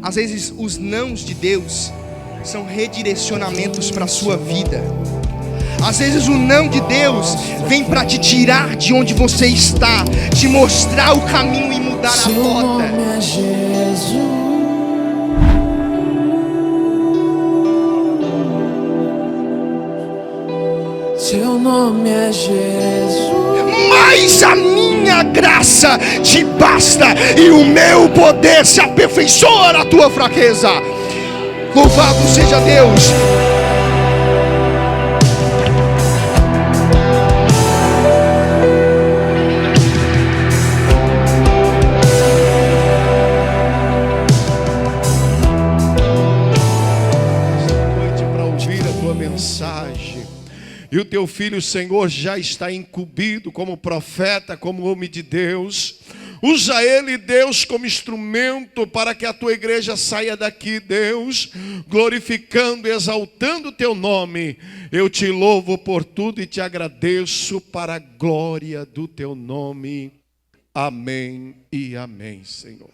Às vezes os nãos de Deus são redirecionamentos para a sua vida. Às vezes o não de Deus vem para te tirar de onde você está, te mostrar o caminho e mudar a Seu rota. nome é Jesus. Seu nome é Jesus. Mas a minha graça te basta e o meu poder se aperfeiçoa na tua fraqueza. Louvado seja Deus. E o teu filho, Senhor, já está incumbido como profeta, como homem de Deus. Usa ele, Deus, como instrumento para que a tua igreja saia daqui, Deus, glorificando e exaltando o teu nome. Eu te louvo por tudo e te agradeço para a glória do teu nome. Amém e amém, Senhor.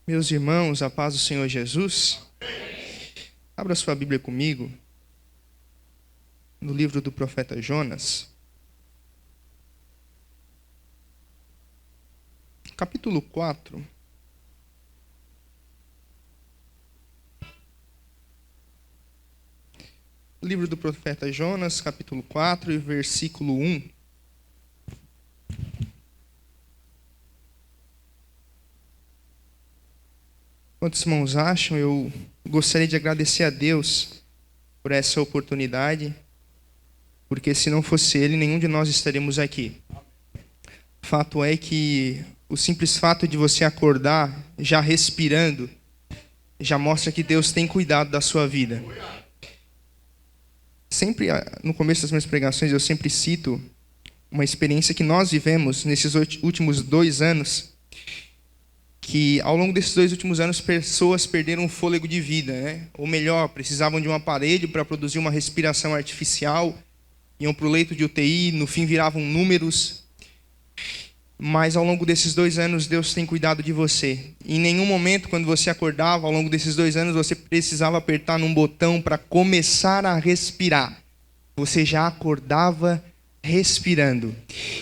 Meus irmãos, a paz do Senhor Jesus. Abra sua Bíblia comigo, no livro do profeta Jonas, capítulo 4. Livro do profeta Jonas, capítulo 4 e versículo 1. Quantos irmãos acham? Eu gostaria de agradecer a Deus por essa oportunidade, porque se não fosse Ele, nenhum de nós estaríamos aqui. Fato é que o simples fato de você acordar já respirando, já mostra que Deus tem cuidado da sua vida. Sempre, no começo das minhas pregações, eu sempre cito uma experiência que nós vivemos nesses últimos 2 anos, que ao longo desses 2 últimos anos, pessoas perderam o fôlego de vida, né? Ou melhor, precisavam de um aparelho para produzir uma respiração artificial, iam para o leito de UTI, no fim viravam números. Mas ao longo desses 2 anos, Deus tem cuidado de você. Em nenhum momento, quando você acordava, ao longo desses 2 anos, você precisava apertar num botão para começar a respirar. Você já acordava respirando.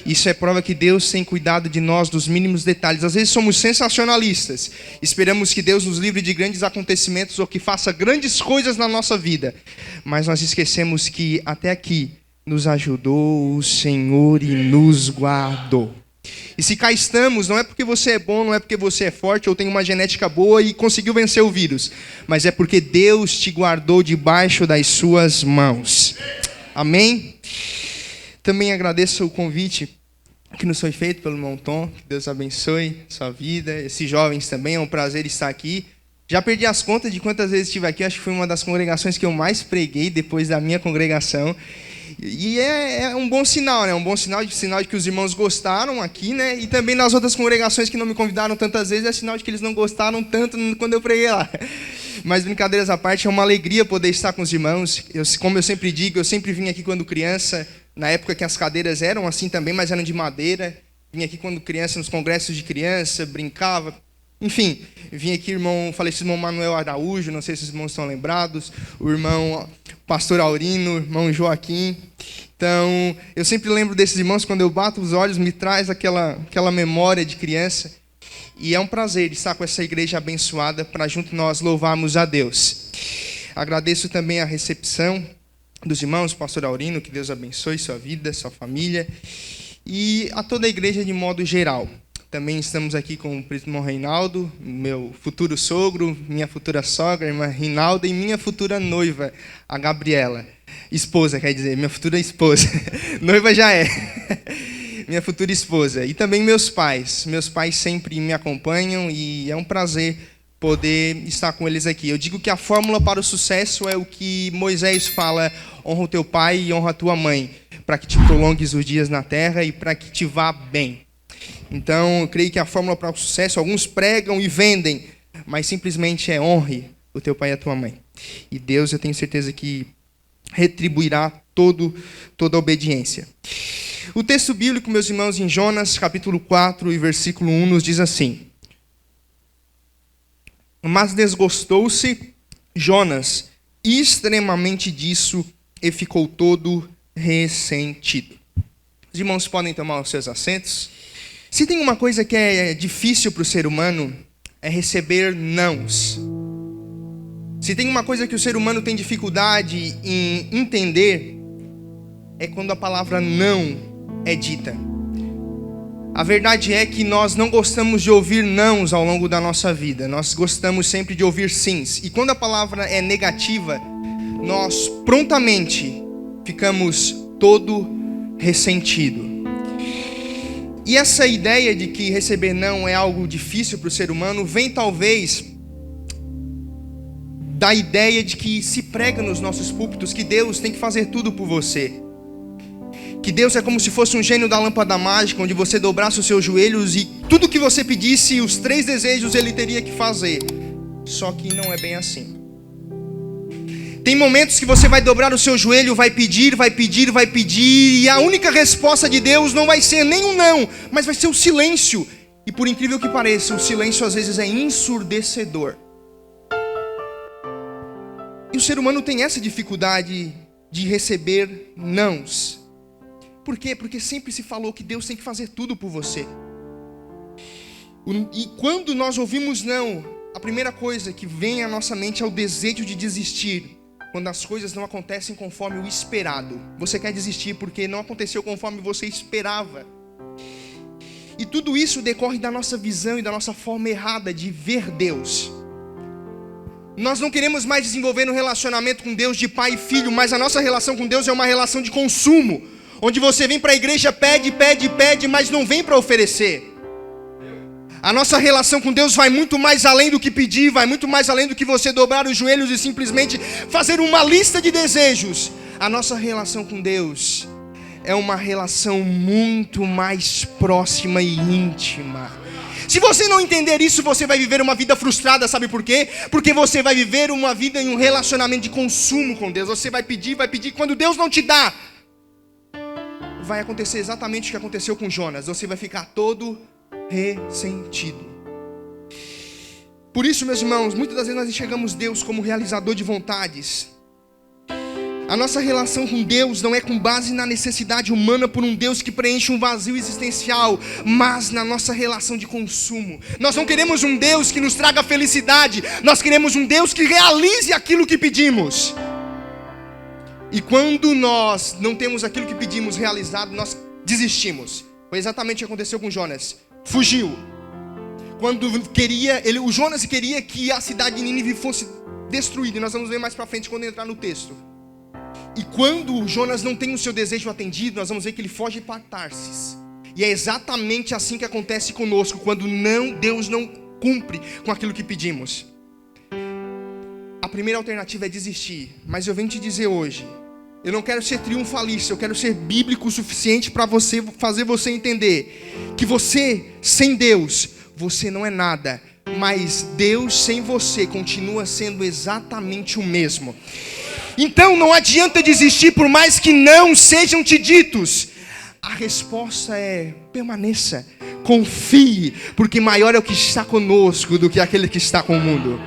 Isso é prova que Deus tem cuidado de nós dos mínimos detalhes. Às vezes somos sensacionalistas. Esperamos que Deus nos livre de grandes acontecimentos ou que faça grandes coisas na nossa vida. Mas nós esquecemos que até aqui nos ajudou o Senhor e nos guardou. E se cá estamos, não é porque você é bom, não é porque você é forte ou tem uma genética boa e conseguiu vencer o vírus, mas é porque Deus te guardou debaixo das suas mãos. Amém? Também agradeço o convite que nos foi feito pelo irmão Tom. Que Deus abençoe sua vida. Esses jovens também, é um prazer estar aqui. Já perdi as contas de quantas vezes estive aqui. Acho que foi uma das congregações que eu mais preguei depois da minha congregação. E é um bom sinal, né? Um bom sinal de que os irmãos gostaram aqui, né? E também nas outras congregações que não me convidaram tantas vezes, é sinal de que eles não gostaram tanto quando eu preguei lá. Mas brincadeiras à parte, é uma alegria poder estar com os irmãos. Como eu sempre digo, eu sempre vim aqui quando criança, na época que as cadeiras eram assim também, mas eram de madeira. Vim aqui quando criança, nos congressos de criança, brincava. Enfim, vim aqui, falecido irmão Manuel Araújo, não sei se os irmãos estão lembrados, o irmão pastor Aurino, o irmão Joaquim. Então, eu sempre lembro desses irmãos, quando eu bato os olhos, me traz aquela memória de criança. E é um prazer estar com essa igreja abençoada para junto nós louvarmos a Deus. Agradeço também a recepção dos irmãos, pastor Aurino, que Deus abençoe sua vida, sua família, e a toda a igreja de modo geral. Também estamos aqui com o irmão Reinaldo, meu futuro sogro, minha futura sogra, a irmã Reinalda, e minha futura noiva, a Gabriela. Esposa, quer dizer, minha futura esposa. Noiva já é. Minha futura esposa. E também meus pais. Meus pais sempre me acompanham e é um prazer poder estar com eles aqui. Eu digo que a fórmula para o sucesso é o que Moisés fala: honra o teu pai e honra a tua mãe, para que te prolongues os dias na terra e para que te vá bem. Então, eu creio que a fórmula para o sucesso, alguns pregam e vendem, mas simplesmente é: honre o teu pai e a tua mãe. E Deus, eu tenho certeza que retribuirá toda a obediência. O texto bíblico, meus irmãos, em Jonas, capítulo 4 e versículo 1, nos diz assim: mas desgostou-se Jonas extremamente disso e ficou todo ressentido. Os irmãos podem tomar os seus assentos. Se tem uma coisa que é difícil para o ser humano, é receber nãos. Se tem uma coisa que o ser humano tem dificuldade em entender, é quando a palavra não é dita. A verdade é que nós não gostamos de ouvir nãos ao longo da nossa vida. Nós gostamos sempre de ouvir sims. E quando a palavra é negativa, nós prontamente ficamos todo ressentido. E essa ideia de que receber não é algo difícil para o ser humano vem talvez da ideia de que se prega nos nossos púlpitos que Deus tem que fazer tudo por você. Que Deus é como se fosse um gênio da lâmpada mágica, onde você dobrasse os seus joelhos e tudo que você pedisse, os 3 desejos Ele teria que fazer. Só que não é bem assim. Tem momentos que você vai dobrar o seu joelho, vai pedir, e a única resposta de Deus não vai ser nem um não, mas vai ser o silêncio. E por incrível que pareça, o silêncio às vezes é ensurdecedor. E o ser humano tem essa dificuldade de receber nãos. Por quê? Porque sempre se falou que Deus tem que fazer tudo por você. E quando nós ouvimos não, a primeira coisa que vem à nossa mente é o desejo de desistir. Quando as coisas não acontecem conforme o esperado. Você quer desistir porque não aconteceu conforme você esperava. E tudo isso decorre da nossa visão e da nossa forma errada de ver Deus. Nós não queremos mais desenvolver um relacionamento com Deus de pai e filho, mas a nossa relação com Deus é uma relação de consumo. Onde você vem para a igreja, pede, mas não vem para oferecer. A nossa relação com Deus vai muito mais além do que pedir, vai muito mais além do que você dobrar os joelhos e simplesmente fazer uma lista de desejos. A nossa relação com Deus é uma relação muito mais próxima e íntima. Se você não entender isso, você vai viver uma vida frustrada, sabe por quê? Porque você vai viver uma vida em um relacionamento de consumo com Deus. Você vai pedir, quando Deus não te dá, vai acontecer exatamente o que aconteceu com Jonas. Você vai ficar todo ressentido. Por isso, meus irmãos, muitas das vezes nós enxergamos Deus como realizador de vontades. A nossa relação com Deus não é com base na necessidade humana por um Deus que preenche um vazio existencial, mas na nossa relação de consumo. Nós não queremos um Deus que nos traga felicidade, nós queremos um Deus que realize aquilo que pedimos. E quando nós não temos aquilo que pedimos realizado, nós desistimos. Foi exatamente o que aconteceu com Jonas. Fugiu. Quando o Jonas queria que a cidade de Nínive fosse destruída. E nós vamos ver mais para frente quando entrar no texto. E quando Jonas não tem o seu desejo atendido, nós vamos ver que ele foge para Tarsis. E é exatamente assim que acontece conosco, quando Deus não cumpre com aquilo que pedimos. A primeira alternativa é desistir. Mas eu venho te dizer hoje, eu não quero ser triunfalista, eu quero ser bíblico o suficiente para fazer você entender que você, sem Deus, você não é nada, mas Deus sem você continua sendo exatamente o mesmo. Então não adianta desistir por mais que não sejam te ditos. A resposta é: permaneça, confie, porque maior é o que está conosco do que aquele que está com o mundo.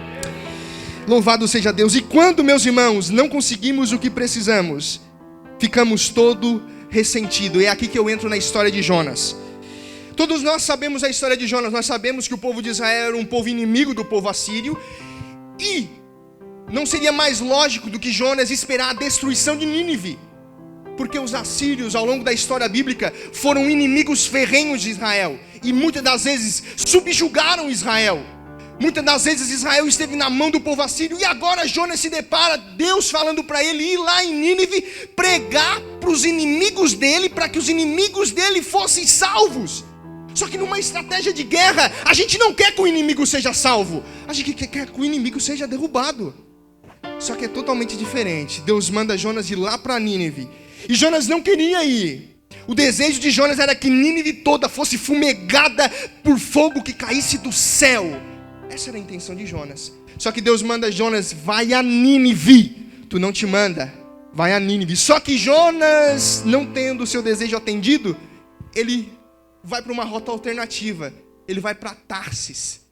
Louvado seja Deus. E quando, meus irmãos, não conseguimos o que precisamos, ficamos todo ressentido. E é aqui que eu entro na história de Jonas. Todos nós sabemos a história de Jonas. Nós sabemos que o povo de Israel era um povo inimigo do povo assírio. E não seria mais lógico do que Jonas esperar a destruição de Nínive, porque os assírios, ao longo da história bíblica, foram inimigos ferrenhos de Israel. E muitas das vezes subjugaram Israel. Muitas das vezes Israel esteve na mão do povo assírio. E agora Jonas se depara, Deus falando para ele ir lá em Nínive, pregar para os inimigos dele, para que os inimigos dele fossem salvos. Só que numa estratégia de guerra, a gente não quer que o inimigo seja salvo, a gente quer que o inimigo seja derrubado. Só que é totalmente diferente. Deus manda Jonas ir lá para Nínive, e Jonas não queria ir. O desejo de Jonas era que Nínive toda fosse fumegada por fogo que caísse do céu. Essa era a intenção de Jonas. Só que Deus manda Jonas: vai a Nínive. Tu não te manda vai a Nínive. Só que Jonas, não tendo o seu desejo atendido, ele vai para uma rota alternativa. Ele vai para Tarsis.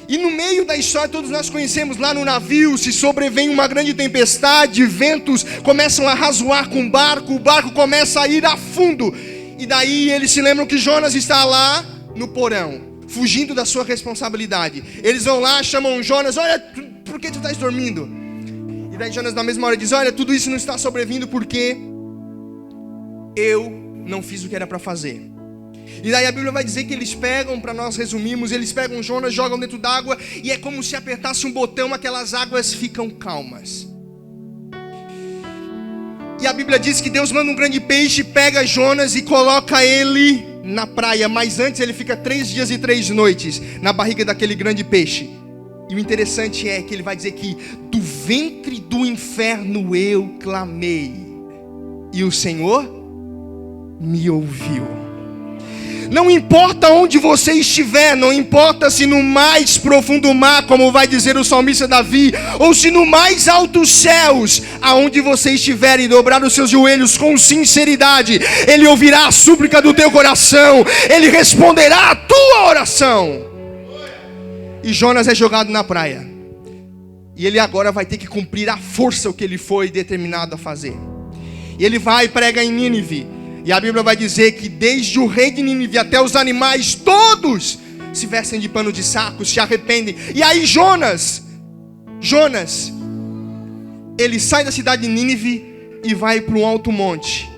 E no meio da história, todos nós conhecemos, lá no navio, se sobrevém uma grande tempestade, ventos começam a razoar com o barco começa a ir a fundo. E daí eles se lembram que Jonas está lá no porão, fugindo da sua responsabilidade. Eles vão lá, chamam Jonas, olha, por que tu estás dormindo? E daí Jonas na mesma hora diz, olha, tudo isso não está sobrevindo porque eu não fiz o que era para fazer. E daí a Bíblia vai dizer que eles pegam, para nós resumirmos, eles pegam Jonas, jogam dentro d'água, e é como se apertasse um botão, aquelas águas ficam calmas. E a Bíblia diz que Deus manda um grande peixe, pega Jonas e coloca ele na praia. Mas antes ele fica 3 dias e 3 noites na barriga daquele grande peixe. E o interessante é que ele vai dizer que do ventre do inferno eu clamei, e o Senhor me ouviu. Não importa onde você estiver, não importa se no mais profundo mar, como vai dizer o salmista Davi, ou se no mais altos céus, aonde você estiver e dobrar os seus joelhos com sinceridade, Ele ouvirá a súplica do teu coração, Ele responderá a tua oração. E Jonas é jogado na praia, e ele agora vai ter que cumprir à força o que ele foi determinado a fazer. E ele vai e prega em Nínive. E a Bíblia vai dizer que desde o rei de Nínive até os animais, todos se vestem de pano de saco, se arrependem. E aí Jonas, ele sai da cidade de Nínive e vai para um alto monte.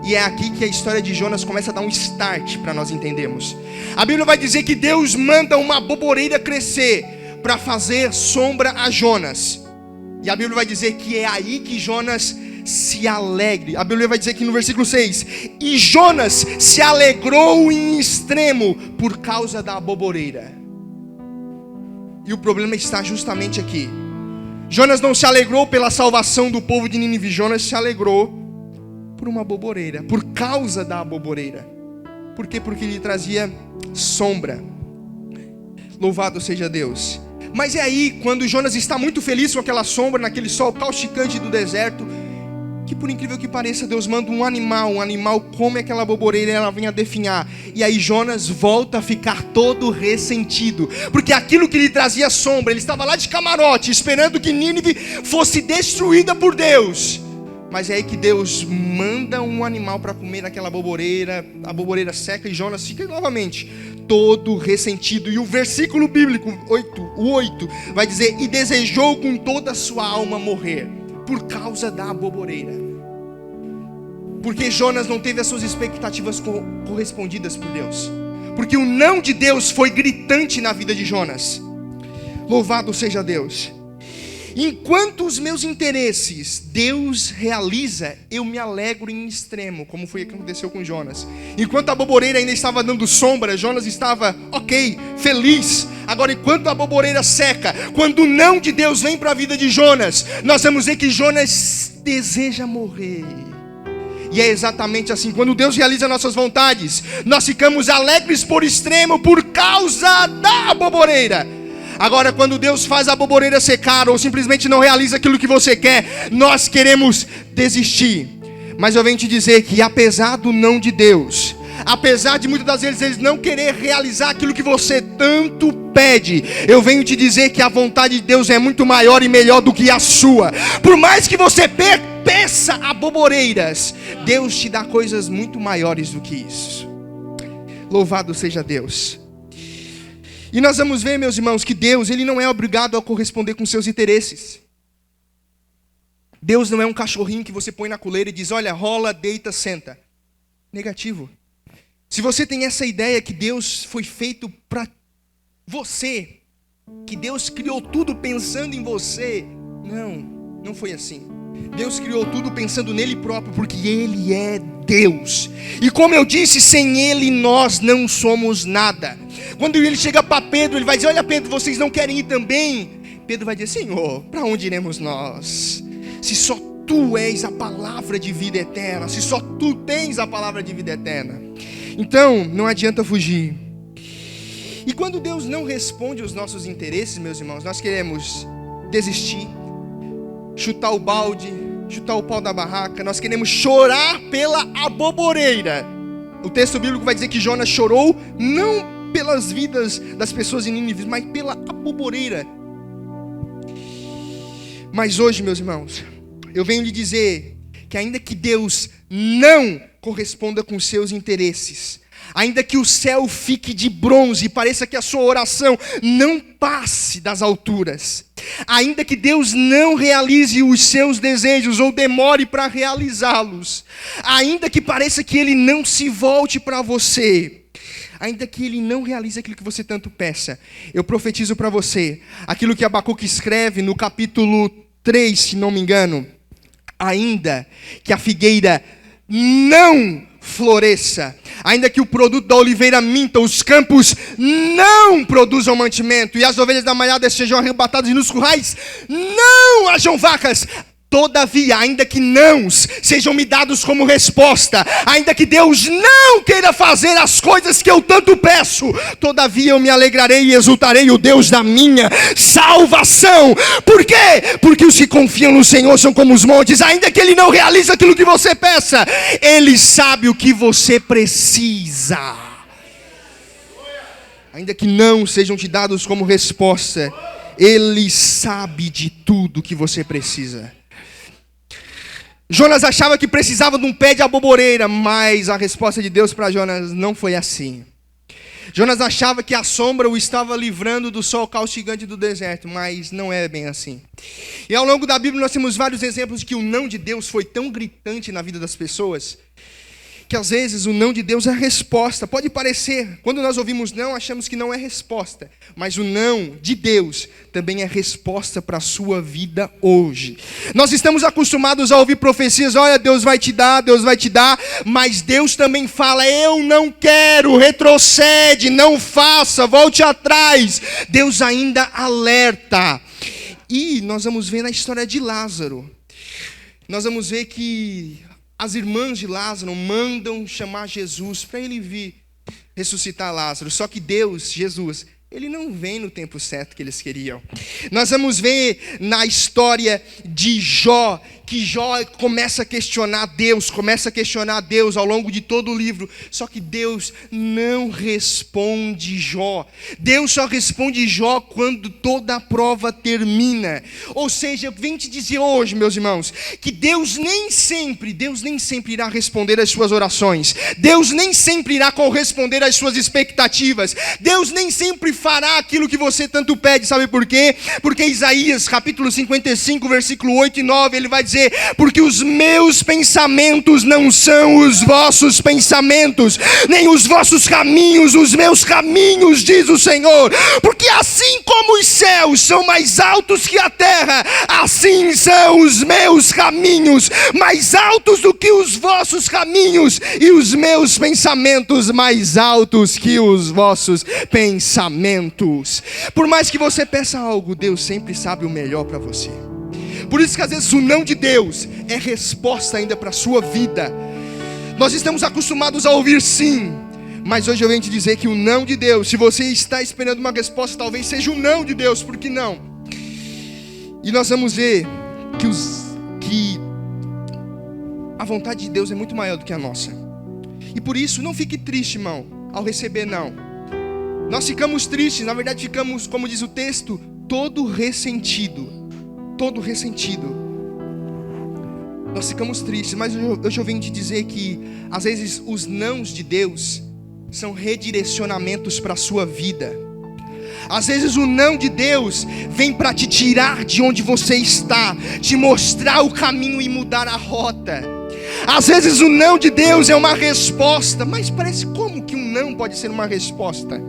E é aqui que a história de Jonas começa a dar um start para nós entendermos. A Bíblia vai dizer que Deus manda uma boboreira crescer para fazer sombra a Jonas. E a Bíblia vai dizer que é aí que Jonas se alegre. A Bíblia vai dizer que no versículo 6, e Jonas se alegrou em extremo por causa da aboboreira. E o problema está justamente aqui. Jonas não se alegrou pela salvação do povo de Nínive. Jonas se alegrou por uma aboboreira, por causa da aboboreira. Por quê? Porque lhe trazia sombra. Louvado seja Deus. Mas é aí, quando Jonas está muito feliz com aquela sombra, naquele sol causticante do deserto, que por incrível que pareça, Deus manda um animal come aquela aboboreira e ela vem a definhar. E aí Jonas volta a ficar todo ressentido, porque aquilo que lhe trazia sombra, ele estava lá de camarote, esperando que Nínive fosse destruída por Deus. Mas é aí que Deus manda um animal para comer aquela aboboreira, a aboboreira seca e Jonas fica novamente todo ressentido. E o versículo bíblico 8 vai dizer, e desejou com toda a sua alma morrer, por causa da aboboreira. Porque Jonas não teve as suas expectativas correspondidas por Deus. Porque o não de Deus foi gritante na vida de Jonas. Louvado seja Deus. Enquanto os meus interesses Deus realiza, eu me alegro em extremo, como foi o que aconteceu com Jonas. Enquanto a aboboreira ainda estava dando sombra, Jonas estava ok, feliz. Agora, enquanto a aboboreira seca, quando o não de Deus vem para a vida de Jonas, nós vamos ver que Jonas deseja morrer. E é exatamente assim, quando Deus realiza nossas vontades, nós ficamos alegres por extremo por causa da aboboreira. Agora, quando Deus faz a aboboreira secar, ou simplesmente não realiza aquilo que você quer, nós queremos desistir. Mas eu venho te dizer que apesar do não de Deus, apesar de muitas das vezes eles não querer realizar aquilo que você tanto pede, eu venho te dizer que a vontade de Deus é muito maior e melhor do que a sua. Por mais que você peça aboboreiras, Deus te dá coisas muito maiores do que isso. Louvado seja Deus. E nós vamos ver, meus irmãos, que Deus, Ele não é obrigado a corresponder com seus interesses. Deus não é um cachorrinho que você põe na coleira e diz, olha, rola, deita, senta. Negativo. Se você tem essa ideia que Deus foi feito para você, que Deus criou tudo pensando em você, não foi assim. Deus criou tudo pensando nele próprio, porque Ele é Deus. E como eu disse, sem Ele nós não somos nada. Quando Ele chega para Pedro, Ele vai dizer, olha Pedro, vocês não querem ir também? Pedro vai dizer, Senhor, para onde iremos nós? Se só Tu és a palavra de vida eterna, se só Tu tens a palavra de vida eterna. Então, não adianta fugir. E quando Deus não responde aos nossos interesses, meus irmãos, nós queremos desistir, chutar o balde, chutar o pau da barraca, nós queremos chorar pela aboboreira. O texto bíblico vai dizer que Jonas chorou não pelas vidas das pessoas em Nínive, mas pela aboboreira. Mas hoje, meus irmãos, eu venho lhe dizer que ainda que Deus não corresponda com seus interesses, ainda que o céu fique de bronze e pareça que a sua oração não passe das alturas, ainda que Deus não realize os seus desejos ou demore para realizá-los, ainda que pareça que Ele não se volte para você, ainda que Ele não realize aquilo que você tanto peça, eu profetizo para você, aquilo que Abacuque escreve no capítulo 3, se não me engano, ainda que a figueira não floresça, ainda que o produto da oliveira minta, os campos não produzam mantimento, e as ovelhas da manhada sejam arrebatadas e nos currais não hajam vacas, todavia, ainda que nãos sejam me dados como resposta, ainda que Deus não queira fazer as coisas que eu tanto peço, todavia eu me alegrarei e exultarei o Deus da minha salvação. Por quê? Porque os que confiam no Senhor são como os montes, ainda que Ele não realize aquilo que você peça, Ele sabe o que você precisa. Ainda que não sejam te dados como resposta, Ele sabe de tudo que você precisa. Jonas achava que precisava de um pé de aboboreira, mas a resposta de Deus para Jonas não foi assim. Jonas achava que a sombra o estava livrando do sol caustigante do deserto, mas não é bem assim. E ao longo da Bíblia nós temos vários exemplos de que o não de Deus foi tão gritante na vida das pessoas, que às vezes o não de Deus é a resposta. Pode parecer, quando nós ouvimos não, achamos que não é resposta. Mas o não de Deus também é resposta para a sua vida hoje. Nós estamos acostumados a ouvir profecias, olha, Deus vai te dar, mas Deus também fala, eu não quero, retrocede, não faça, volte atrás. Deus ainda alerta. E nós vamos ver na história de Lázaro. Nós vamos ver que as irmãs de Lázaro mandam chamar Jesus para ele vir ressuscitar Lázaro. Só que Deus, Jesus, Ele não vem no tempo certo que eles queriam. Nós vamos ver na história de Jó, que Jó começa a questionar Deus ao longo de todo o livro. Só que Deus não responde Jó. Deus só responde Jó quando toda a prova termina. Ou seja, eu venho te dizer hoje, meus irmãos, que Deus nem sempre irá responder às suas orações. Deus nem sempre irá corresponder às suas expectativas. Deus nem sempre fará aquilo que você tanto pede. Sabe por quê? Porque Isaías, capítulo 55, versículo 8 e 9, ele vai dizer: porque os meus pensamentos não são os vossos pensamentos, nem os vossos caminhos, os meus caminhos, diz o Senhor. Porque assim como os céus são mais altos que a terra, assim são os meus caminhos, mais altos do que os vossos caminhos, e os meus pensamentos mais altos que os vossos pensamentos. Por mais que você peça algo, Deus sempre sabe o melhor para você. Por isso que às vezes o não de Deus é resposta ainda para a sua vida. Nós estamos acostumados a ouvir sim, mas hoje eu venho te dizer que o não de Deus, se você está esperando uma resposta, talvez seja o não de Deus. Por que não? E nós vamos ver que a vontade de Deus é muito maior do que a nossa. E por isso não fique triste, irmão, ao receber não. Nós ficamos tristes, na verdade ficamos, como diz o texto, todo ressentido. Nós ficamos tristes, mas hoje eu venho te dizer que às vezes os nãos de Deus são redirecionamentos para a sua vida. Às vezes o não de Deus vem para te tirar de onde você está, te mostrar o caminho e mudar a rota. Às vezes o não de Deus é uma resposta, mas parece, como que um não pode ser uma resposta?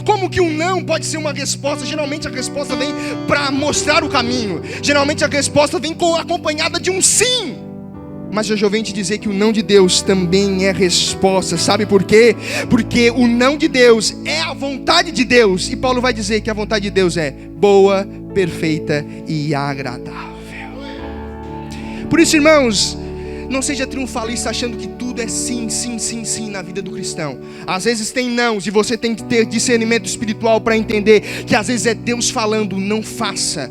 Como que um não pode ser uma resposta? Geralmente a resposta vem para mostrar o caminho. Geralmente a resposta vem acompanhada de um sim. Mas hoje eu venho te dizer que o não de Deus também é resposta. Sabe por quê? Porque o não de Deus é a vontade de Deus. E Paulo vai dizer que a vontade de Deus é boa, perfeita e agradável. Por isso, irmãos, não seja triunfalista achando que tudo é sim na vida do cristão. Às vezes tem nãos e você tem que ter discernimento espiritual para entender que às vezes é Deus falando, não faça.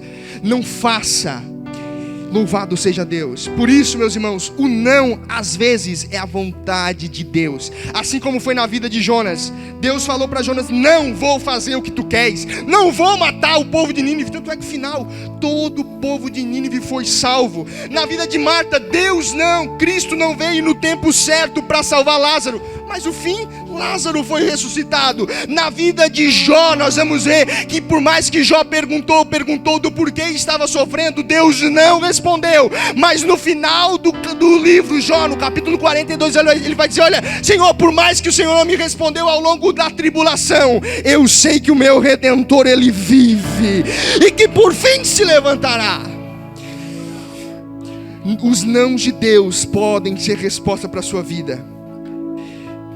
Louvado seja Deus. Por isso, meus irmãos, o não, às vezes, é a vontade de Deus. Assim como foi na vida de Jonas. Deus falou para Jonas: não vou fazer o que tu queres, não vou matar o povo de Nínive. Tanto é que, no final, todo o povo de Nínive foi salvo. Na vida de Marta, Cristo não veio no tempo certo para salvar Lázaro. Mas o fim, Lázaro foi ressuscitado. Na vida de Jó, nós vamos ver que por mais que Jó perguntou do porquê estava sofrendo, Deus não respondeu. Mas no final do livro Jó, no capítulo 42, ele vai dizer: olha, Senhor, por mais que o Senhor não me respondeu ao longo da tribulação, eu sei que o meu Redentor, ele vive, e que por fim se levantará. Os nãos de Deus podem ser resposta para a sua vida.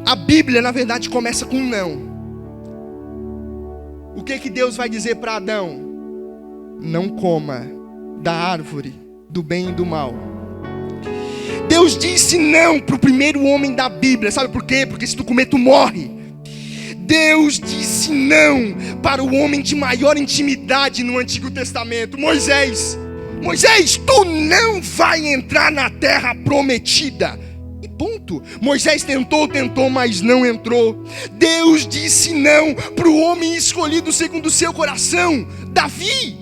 A Bíblia, na verdade, começa com um não. O que Deus vai dizer para Adão? Não coma da árvore do bem e do mal. Deus disse não para o primeiro homem da Bíblia. Sabe por quê? Porque se tu comer, tu morre. Deus disse não para o homem de maior intimidade no Antigo Testamento, Moisés. Moisés, tu não vai entrar na terra prometida. Ponto. Moisés tentou, mas não entrou. Deus disse não para o homem escolhido segundo o seu coração, Davi.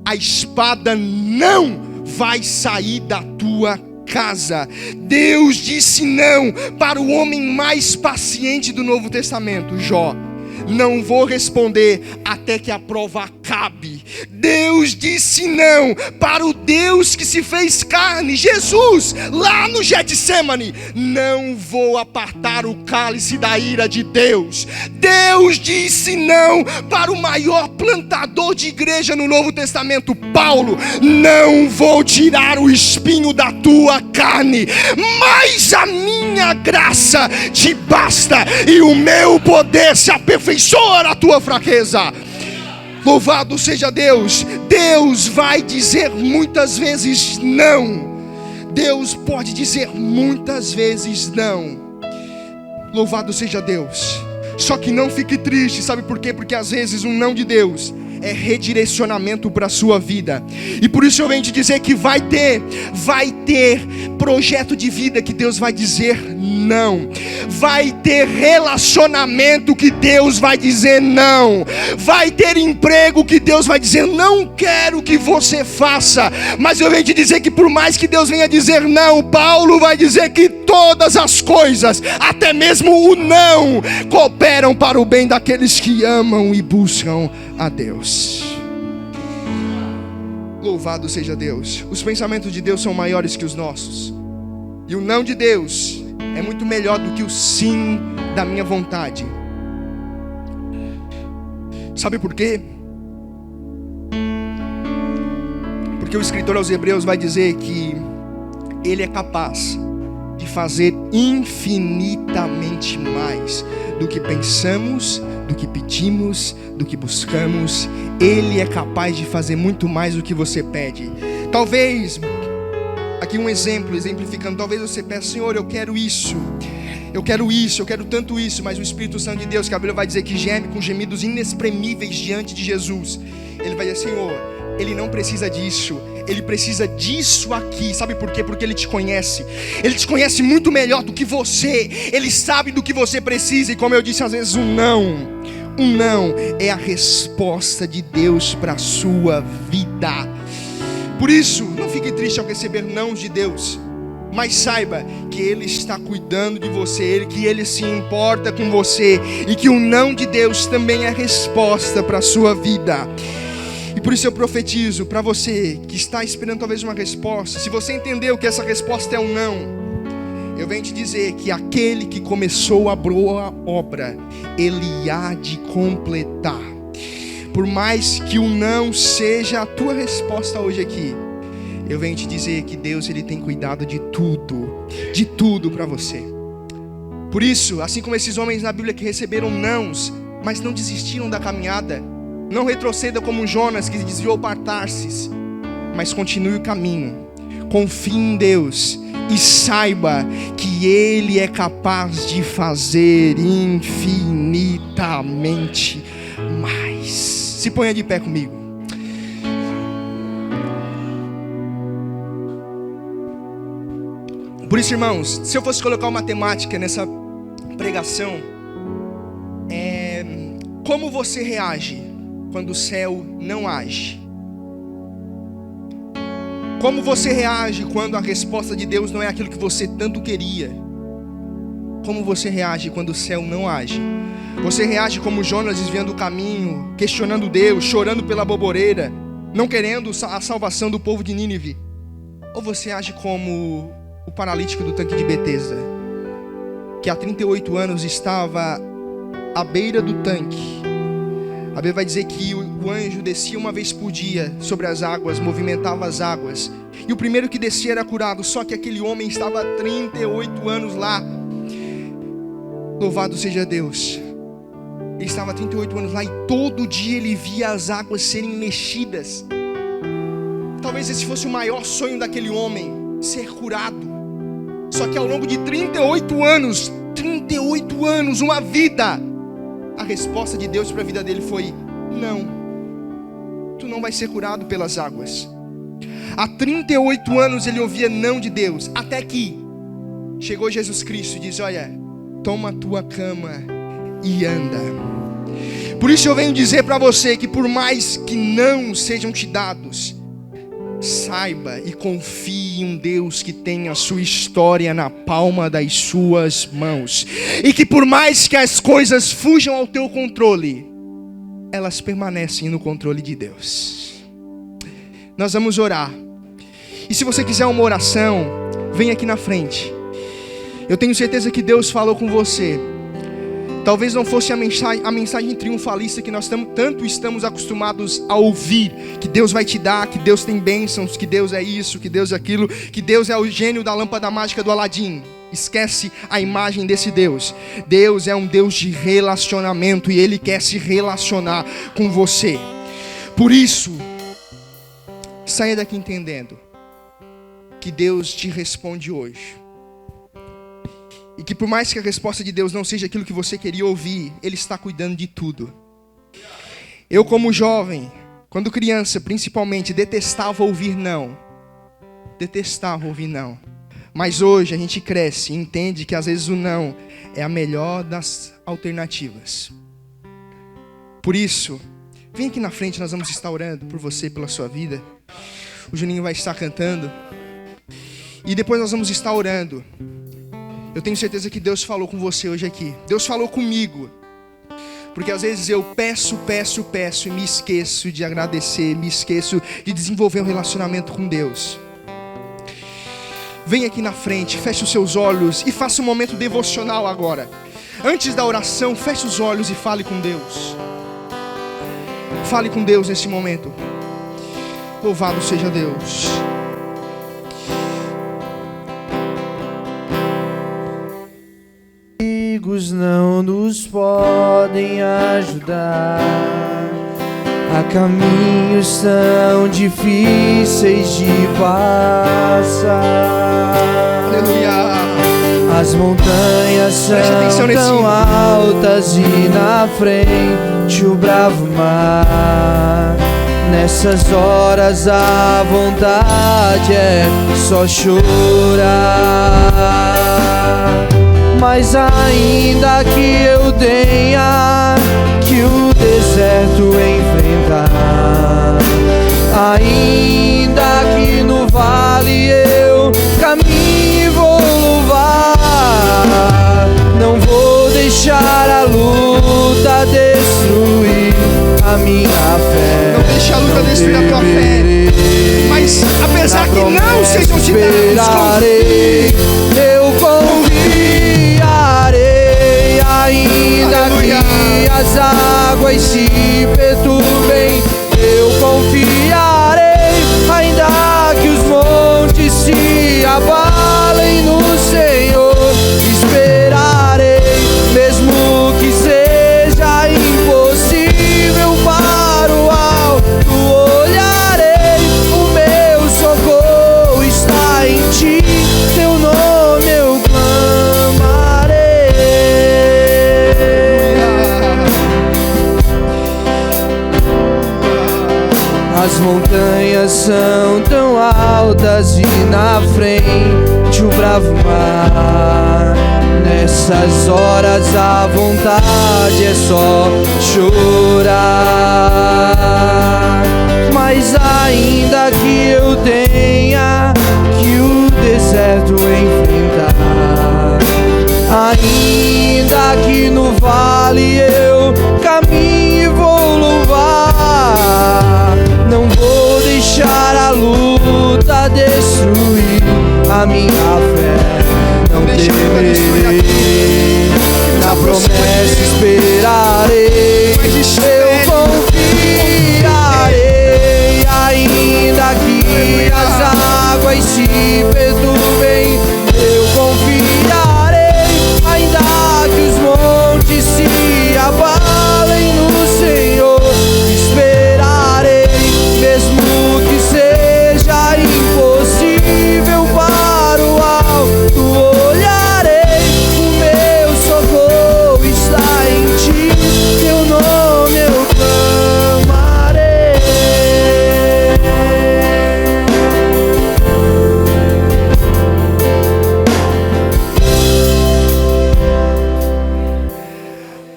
A espada não vai sair da tua casa. Deus disse não para o homem mais paciente do Novo Testamento, Jó. Não vou responder até que a prova acabe. Deus disse não para o Deus que se fez carne, Jesus, lá no Getsemane. Não vou apartar o cálice da ira de Deus. Deus disse não para o maior plantador de igreja no Novo Testamento, Paulo. Não vou tirar o espinho da tua carne, mas a minha graça te basta e o meu poder se aperfeiçoa na tua fraqueza. Louvado seja Deus. Deus vai dizer muitas vezes não. Deus pode dizer muitas vezes não. Louvado seja Deus. Só que não fique triste, sabe por quê? Porque às vezes um não de Deus é redirecionamento para a sua vida. E por isso eu venho te dizer que vai ter projeto de vida que Deus vai dizer não. Vai ter relacionamento que Deus vai dizer não. Vai ter emprego que Deus vai dizer: não quero que você faça. Mas eu venho te dizer que por mais que Deus venha dizer não, Paulo vai dizer que todas as coisas, até mesmo o não, cooperam para o bem daqueles que amam e buscam a Deus. Louvado seja Deus. Os pensamentos de Deus são maiores que os nossos. E o não de Deus é muito melhor do que o sim da minha vontade. Sabe por quê? Porque o escritor aos Hebreus vai dizer que Ele é capaz de fazer infinitamente mais do que pensamos, do que pedimos, do que buscamos. Ele é capaz de fazer muito mais do que você pede. Talvez, aqui um exemplo, exemplificando, talvez você peça: Senhor, eu quero isso, eu quero tanto isso. Mas o Espírito Santo de Deus, que a Bíblia vai dizer que geme com gemidos inexprimíveis diante de Jesus, Ele vai dizer: Senhor, Ele não precisa disso, Ele precisa disso aqui. Sabe por quê? Porque Ele te conhece. Ele te conhece muito melhor do que você. Ele sabe do que você precisa. E como eu disse, às vezes um não é a resposta de Deus para a sua vida. Por isso, não fique triste ao receber não de Deus, mas saiba que Ele está cuidando de você, que Ele se importa com você, e que o não de Deus também é a resposta para a sua vida. E por isso eu profetizo para você que está esperando talvez uma resposta. Se você entendeu que essa resposta é um não, eu venho te dizer que aquele que começou a boa obra, Ele há de completar. Por mais que o não seja a tua resposta hoje aqui, eu venho te dizer que Deus, Ele tem cuidado de tudo para você. Por isso, assim como esses homens na Bíblia que receberam nãos, mas não desistiram da caminhada, não retroceda como Jonas que desviou para Tarsis, mas continue o caminho, confie em Deus e saiba que Ele é capaz de fazer infinitamente mais. Se ponha de pé comigo. isso, irmãos, se eu fosse colocar uma temática nessa pregação, como você reage quando o céu não age? Como você reage quando a resposta de Deus não é aquilo que você tanto queria? Como você reage quando o céu não age? Você reage como Jonas, desviando o caminho, questionando Deus, chorando pela boboreira, não querendo a salvação do povo de Nínive? Ou você age como o paralítico do tanque de Betesda, que há 38 anos estava à beira do tanque? A Bíblia vai dizer que o anjo descia uma vez por dia sobre as águas, movimentava as águas, e o primeiro que descia era curado. Só que aquele homem estava há 38 anos lá. Louvado seja Deus. Ele estava há 38 anos lá e todo dia ele via as águas serem mexidas. Talvez esse fosse o maior sonho daquele homem, ser curado. Só que ao longo de 38 anos, uma vida, a resposta de Deus para a vida dele foi: não, tu não vai ser curado pelas águas. Há 38 anos ele ouvia não de Deus, até que chegou Jesus Cristo e diz: olha, toma a tua cama e anda. Por isso eu venho dizer para você que por mais que não sejam te dados, saiba e confie em um Deus que tem a sua história na palma das suas mãos. E que por mais que as coisas fujam ao teu controle, elas permanecem no controle de Deus. Nós vamos orar. E se você quiser uma oração, vem aqui na frente. Eu tenho certeza que Deus falou com você. Talvez não fosse a mensagem triunfalista que nós tanto estamos acostumados a ouvir, que Deus vai te dar, que Deus tem bênçãos, que Deus é isso, que Deus é aquilo, que Deus é o gênio da lâmpada mágica do Aladim. Esquece a imagem desse Deus. Deus é um Deus de relacionamento e Ele quer se relacionar com você. Por isso, saia daqui entendendo que Deus te responde hoje. E que por mais que a resposta de Deus não seja aquilo que você queria ouvir, Ele está cuidando de tudo. Eu, como jovem, quando criança principalmente, detestava ouvir não. Mas hoje a gente cresce e entende que às vezes o não é a melhor das alternativas. Por isso, vem aqui na frente, nós vamos estar orando por você, pela sua vida. O Juninho vai estar cantando. E depois nós vamos estar orando. Eu tenho certeza que Deus falou com você hoje aqui. Deus falou comigo. Porque às vezes eu peço e me esqueço de agradecer, me esqueço de desenvolver um relacionamento com Deus. Vem aqui na frente, feche os seus olhos e faça um momento devocional agora. Antes da oração, feche os olhos e fale com Deus. Fale com Deus nesse momento. Louvado seja Deus. Não nos podem ajudar. Há caminhos tão difíceis de passar. Aleluia. As montanhas são tão altas e na frente o bravo mar. Nessas horas a vontade é só chorar. Mas ainda que eu tenha que o deserto enfrentar, ainda que no vale eu caminhe e vou louvar, não vou deixar a luta destruir a minha fé. Não deixe a luta destruir a tua fé. Mas apesar que não sejam te dados, eu confiarei, ainda aleluia, que as águas se perturbem, eu confiarei, ainda que os montes se abalem no Senhor, esperarei, mesmo que seja impossível para o alto, olharei, o meu socorro está em ti, teu nome eu clamarei. As montanhas são tão altas e na frente o bravo mar. Nessas horas a vontade é só chorar. Mas ainda que eu tenha que o deserto enfrentar, ainda que no vale eu caminhe e vou louvar, não vou deixar a luta destruir a minha fé. Não temerei, na promessa esperarei, eu confiarei. Ainda que as águas se perturbem, eu confiarei. Ainda que os montes se abalem no Senhor, esperarei. Mesmo que seja impossível, para o alto olharei. O meu socorro está em ti, teu nome eu clamarei.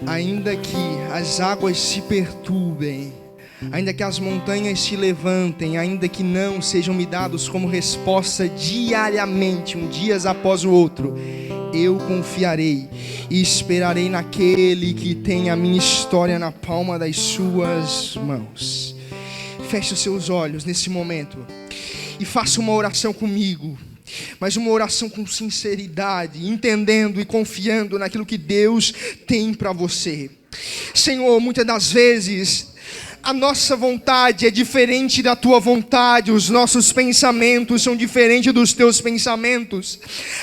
Ainda que as águas se perturbem, ainda que as montanhas se levantem, ainda que não sejam me dados como resposta diariamente, um dia após o outro, eu confiarei e esperarei naquele que tem a minha história na palma das suas mãos. Feche os seus olhos nesse momento e faça uma oração comigo, mas uma oração com sinceridade, entendendo e confiando naquilo que Deus tem para você. Senhor, muitas das vezes a nossa vontade é diferente da tua vontade, os nossos pensamentos são diferentes dos teus pensamentos.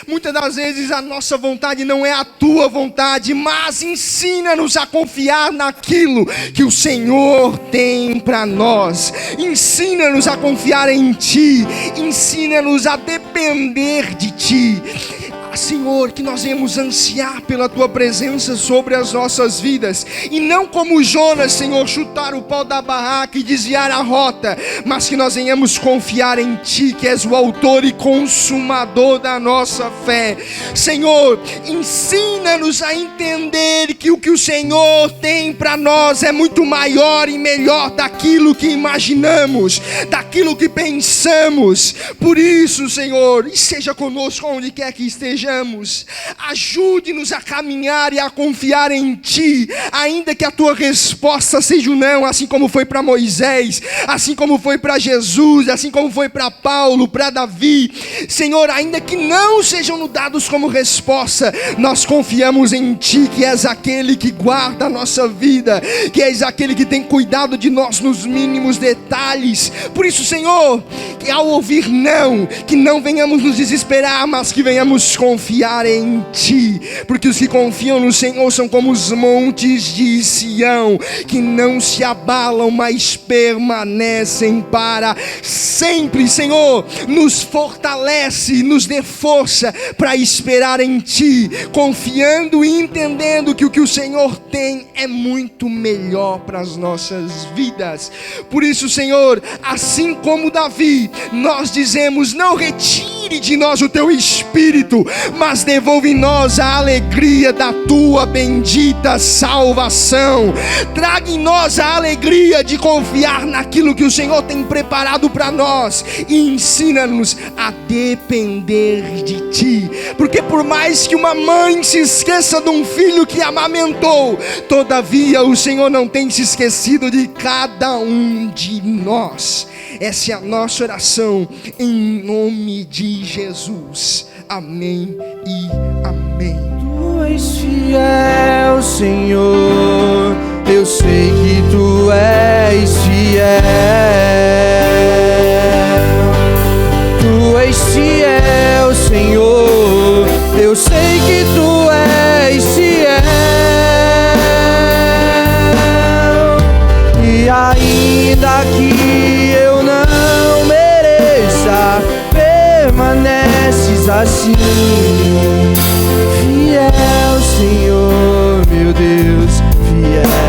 Muitas das vezes a nossa vontade não é a tua vontade, mas ensina-nos a confiar naquilo que o Senhor tem para nós. Ensina-nos a confiar em ti, ensina-nos a depender de ti. Senhor, que nós venhamos ansiar pela tua presença sobre as nossas vidas, e não como Jonas, Senhor, chutar o pau da barraca e desviar a rota, mas que nós venhamos confiar em ti, que és o autor e consumador da nossa fé. Senhor, ensina-nos a entender que o que o Senhor tem para nós é muito maior e melhor daquilo que imaginamos, daquilo que pensamos. Por isso, Senhor, esteja conosco onde quer que esteja. Ajude-nos a caminhar e a confiar em ti, ainda que a tua resposta seja o não, assim como foi para Moisés, assim como foi para Jesus, assim como foi para Paulo, para Davi. Senhor, ainda que não sejam nos dados como resposta, nós confiamos em ti, que és aquele que guarda a nossa vida, que és aquele que tem cuidado de nós nos mínimos detalhes. Por isso, Senhor, que ao ouvir não, que não venhamos nos desesperar, mas que venhamos confiar em ti, porque os que confiam no Senhor são como os montes de Sião, que não se abalam, mas permanecem para sempre. Senhor, nos fortalece, nos dê força para esperar em ti, confiando e entendendo que o que o Senhor tem é muito melhor para as nossas vidas. Por isso, Senhor, assim como Davi, nós dizemos: não retire de nós o teu espírito, mas devolve em nós a alegria da tua bendita salvação. Traga em nós a alegria de confiar naquilo que o Senhor tem preparado para nós, e ensina-nos a depender de ti, porque por mais que uma mãe se esqueça de um filho que amamentou, todavia o Senhor não tem se esquecido de cada um de nós. Essa é a nossa oração, em nome de Jesus. Amém e amém. Tu és fiel, Senhor, eu sei que tu és fiel. Tu és fiel, Senhor, eu sei que tu és fiel. E ainda que eu não mereça, permaneces assim, fiel, Senhor, meu Deus, fiel.